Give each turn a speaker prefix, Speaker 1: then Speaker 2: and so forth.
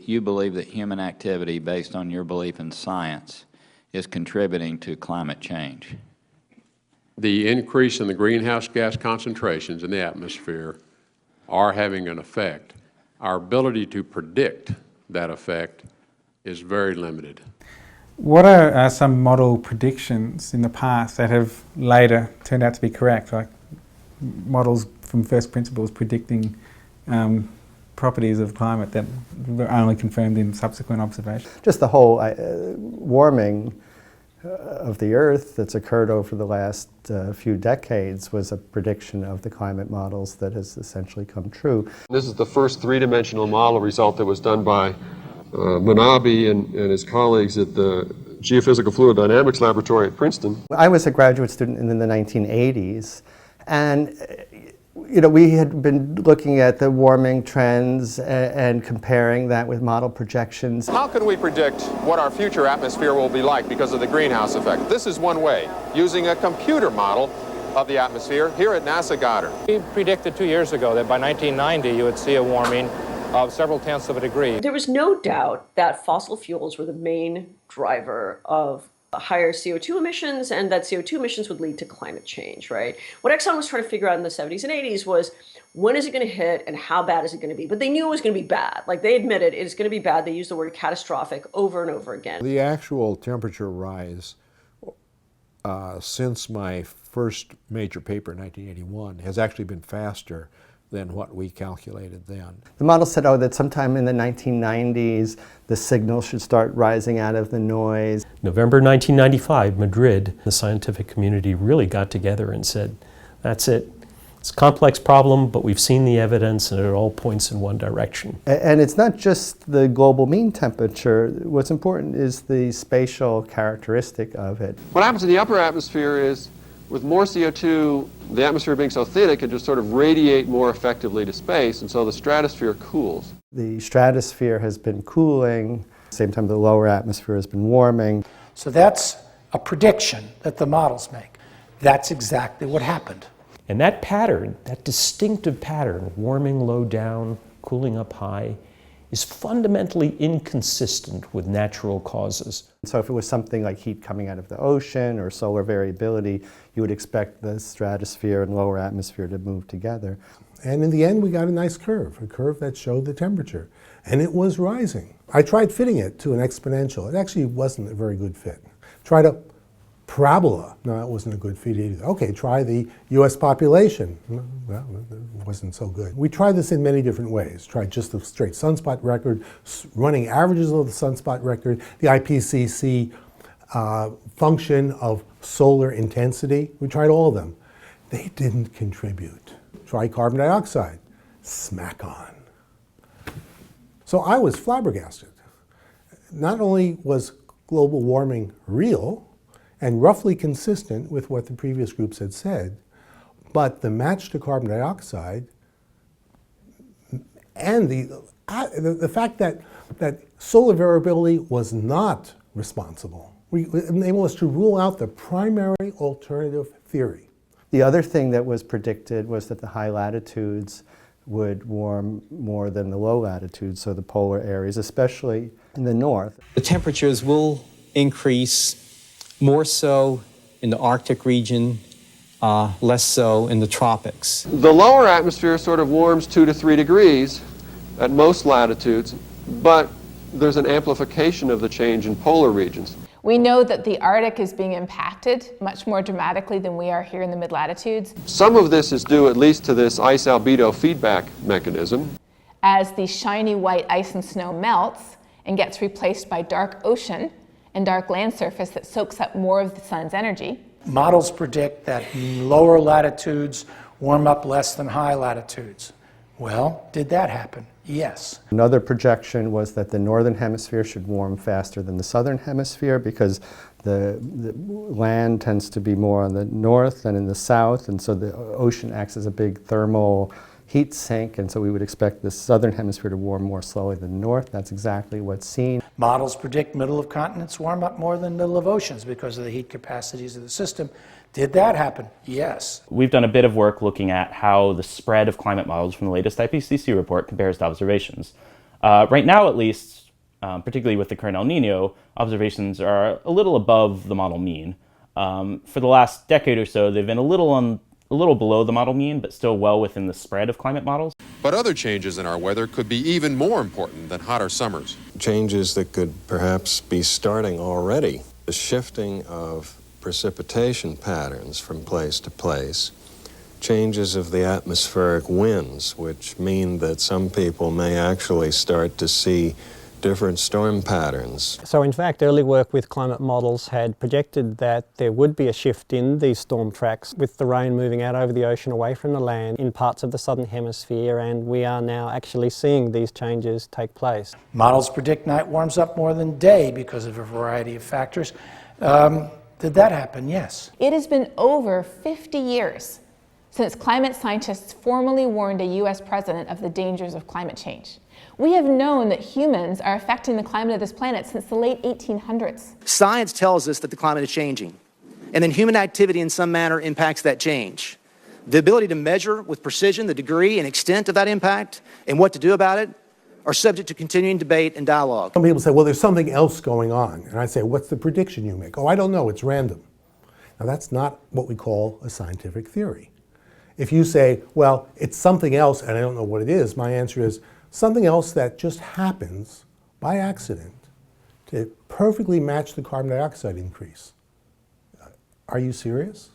Speaker 1: you believe that human activity, based on your belief in science, is contributing to climate change?
Speaker 2: The increase in the greenhouse gas concentrations in the atmosphere are having an effect. Our ability to predict that effect is very limited.
Speaker 3: What are some model predictions in the past that have later turned out to be correct, like models from first principles predicting properties of climate that were only confirmed in subsequent observation?
Speaker 4: Just the whole warming of the Earth that's occurred over the last few decades was a prediction of the climate models that has essentially come true.
Speaker 2: This is the first three-dimensional model result that was done by Manabe and his colleagues at the Geophysical Fluid Dynamics Laboratory at Princeton.
Speaker 4: I was a graduate student in the 1980s, and we had been looking at the warming trends and comparing that with model projections.
Speaker 5: How can we predict what our future atmosphere will be like because of the greenhouse effect? This is one way, using a computer model of the atmosphere here at NASA Goddard.
Speaker 6: We predicted 2 years ago that by 1990 you would see a warming of several tenths of a degree.
Speaker 7: There was no doubt that fossil fuels were the main driver of higher CO2 emissions, and that CO2 emissions would lead to climate change, right? What Exxon was trying to figure out in the 70s and 80s was, when is it going to hit and how bad is it going to be? But they knew it was going to be bad. Like, they admitted it's going to be bad. They used the word catastrophic over and over again.
Speaker 8: The actual temperature rise since my first major paper in 1981 has actually been faster than what we calculated then.
Speaker 4: The model said, that sometime in the 1990s, the signal should start rising out of the noise.
Speaker 9: November 1995, Madrid, the scientific community really got together and said, that's it. It's a complex problem, but we've seen the evidence and it all points in one direction.
Speaker 4: And it's not just the global mean temperature. What's important is the spatial characteristic of it.
Speaker 2: What happens in the upper atmosphere is, with more CO2, the atmosphere being so thin, it can just sort of radiate more effectively to space, and so the stratosphere cools.
Speaker 4: The stratosphere has been cooling, at the same time the lower atmosphere has been warming.
Speaker 10: So that's a prediction that the models make. That's exactly what happened.
Speaker 9: And that pattern, that distinctive pattern, warming low down, cooling up high, is fundamentally inconsistent with natural causes.
Speaker 4: So if it was something like heat coming out of the ocean or solar variability, you would expect the stratosphere and lower atmosphere to move together.
Speaker 11: And in the end, we got a nice curve, a curve that showed the temperature. And it was rising. I tried fitting it to an exponential. It actually wasn't a very good fit. Tried a parabola. No, that wasn't a good fit either. Okay, try the US population. Well, it wasn't so good. We tried this in many different ways. Tried just the straight sunspot record, running averages of the sunspot record, the IPCC function of solar intensity. We tried all of them. They didn't contribute. Try carbon dioxide. Smack on. So I was flabbergasted. Not only was global warming real, and roughly consistent with what the previous groups had said, but the match to carbon dioxide and the fact that solar variability was not responsible enabled us to rule out the primary alternative theory.
Speaker 4: The other thing that was predicted was that the high latitudes would warm more than the low latitudes, so the polar areas, especially in the north.
Speaker 12: The temperatures will increase more so in the Arctic region, less so in the tropics.
Speaker 2: The lower atmosphere sort of warms 2 to 3 degrees at most latitudes, but there's an amplification of the change in polar regions.
Speaker 13: We know that the Arctic is being impacted much more dramatically than we are here in the mid-latitudes.
Speaker 2: Some of this is due at least to this ice albedo feedback mechanism.
Speaker 13: As the shiny white ice and snow melts and gets replaced by dark ocean and dark land surface that soaks up more of the sun's energy.
Speaker 10: Models predict that lower latitudes warm up less than high latitudes. Well, did that happen? Yes.
Speaker 4: Another projection was that the northern hemisphere should warm faster than the southern hemisphere because the land tends to be more on the north than in the south, and so the ocean acts as a big thermal heat sink, and so we would expect the southern hemisphere to warm more slowly than the north. That's exactly what's seen.
Speaker 10: Models predict middle of continents warm up more than middle of oceans because of the heat capacities of the system. Did that happen? Yes.
Speaker 14: We've done a bit of work looking at how the spread of climate models from the latest IPCC report compares to observations. Right now, at least, particularly with the current El Nino, observations are a little above the model mean. For the last decade or so, they've been a little below the model mean, but still well within the spread of climate models.
Speaker 5: But other changes in our weather could be even more important than hotter summers.
Speaker 15: Changes that could perhaps be starting already. The shifting of precipitation patterns from place to place. Changes of the atmospheric winds, which mean that some people may actually start to see different storm patterns.
Speaker 16: So in fact, early work with climate models had projected that there would be a shift in these storm tracks with the rain moving out over the ocean away from the land in parts of the southern hemisphere, and we are now actually seeing these changes take place.
Speaker 10: Models predict night warms up more than day because of a variety of factors. Did that happen? Yes.
Speaker 13: It has been over 50 years since climate scientists formally warned a US president of the dangers of climate change. We have known that humans are affecting the climate of this planet since the late 1800s.
Speaker 17: Science tells us that the climate is changing, and then human activity in some manner impacts that change. The ability to measure with precision the degree and extent of that impact and what to do about it are subject to continuing debate and dialogue.
Speaker 11: Some people say, well, there's something else going on. And I say, what's the prediction you make? Oh, I don't know, it's random. Now, that's not what we call a scientific theory. If you say, well, it's something else and I don't know what it is, my answer is something else that just happens by accident to perfectly match the carbon dioxide increase. Are you serious?